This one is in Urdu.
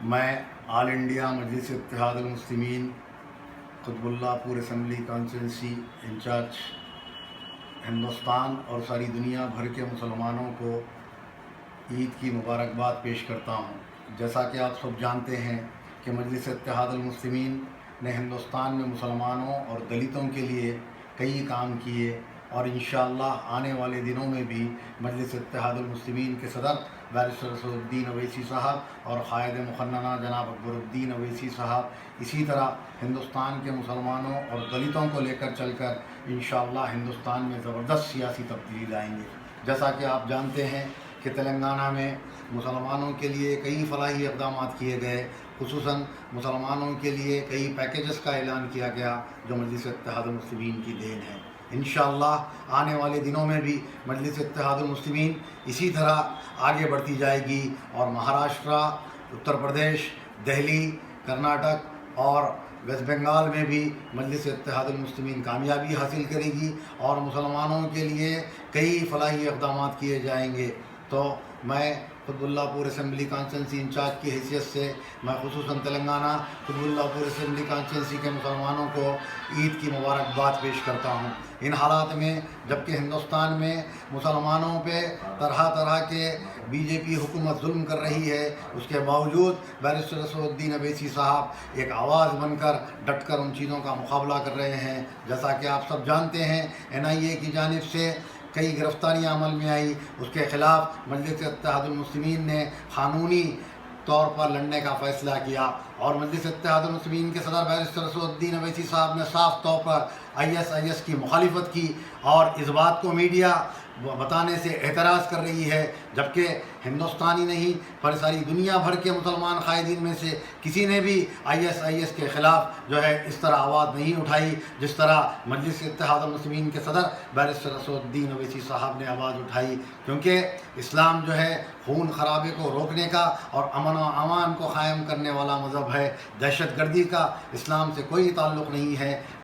میں آل انڈیا مجلس اتحاد المسلمین قطب اللہ پور اسمبلی کانسٹیٹنسی انچارج ہندوستان اور ساری دنیا بھر کے مسلمانوں کو عید کی مبارکباد پیش کرتا ہوں۔ جیسا کہ آپ سب جانتے ہیں کہ مجلس اتحاد المسلمین نے ہندوستان میں مسلمانوں اور دلتوں کے لیے کئی کام کیے، اور انشاءاللہ آنے والے دنوں میں بھی مجلس اتحاد المسلمین کے صدر بیرسٹر اسد الدین اویسی صاحب اور قائد مقننہ جناب اکبر الدین اویسی صاحب اسی طرح ہندوستان کے مسلمانوں اور دلتوں کو لے کر چل کر انشاءاللہ ہندوستان میں زبردست سیاسی تبدیلی لائیں گے۔ جیسا کہ آپ جانتے ہیں کہ تلنگانہ میں مسلمانوں کے لیے کئی فلاحی اقدامات کیے گئے، خصوصاً مسلمانوں کے لیے کئی پیکیجز کا اعلان کیا گیا جو مجلس اتحاد المسلمین کی دین ہے۔ انشاءاللہ آنے والے دنوں میں بھی مجلس اتحاد المسلمین اسی طرح آگے بڑھتی جائے گی، اور مہاراشٹرا، اتر پردیش، دہلی، کرناٹک اور ویسٹ بنگال میں بھی مجلس اتحاد المسلمین کامیابی حاصل کرے گی، اور مسلمانوں کے لیے کئی فلاحی اقدامات کیے جائیں گے۔ تو میں قطب اللہ پور اسمبلی کانسٹیٹنسی انچارج کی حیثیت سے میں خصوصاً تلنگانہ قطب اللہ پور اسمبلی کانسٹیٹنسی کے مسلمانوں کو عید کی مبارکباد پیش کرتا ہوں۔ ان حالات میں جبکہ ہندوستان میں مسلمانوں پہ طرح طرح کے بی جے پی حکومت ظلم کر رہی ہے، اس کے باوجود بیرسٹر اسد الدین اویسی صاحب ایک آواز بن کر ڈٹ کر ان چیزوں کا مقابلہ کر رہے ہیں۔ جیسا کہ آپ سب جانتے ہیں NIA کی جانب سے کئی گرفتاریاں عمل میں آئی، اس کے خلاف مجلس اتحاد المسلمین نے قانونی طور پر لڑنے کا فیصلہ کیا، اور مجلس اتحاد المسلمین کے صدر بیرسٹر اسد الدین اویسی صاحب نے صاف طور پر ISIS کی مخالفت کی، اور اس بات کو میڈیا بتانے سے اعتراض کر رہی ہے، جبکہ ہندوستانی نہیں پر ساری دنیا بھر کے مسلمان قائدین میں سے کسی نے بھی ISIS کے خلاف جو ہے اس طرح آواز نہیں اٹھائی جس طرح مجلس اتحاد المسلمین کے صدر بیرسٹر اسد الدین اویسی صاحب نے آواز اٹھائی، کیونکہ اسلام جو ہے خون خرابے کو روکنے کا اور امن و امان کو قائم کرنے والا مذہب ہے۔ دہشت گردی کا اسلام سے کوئی تعلق نہیں ہے۔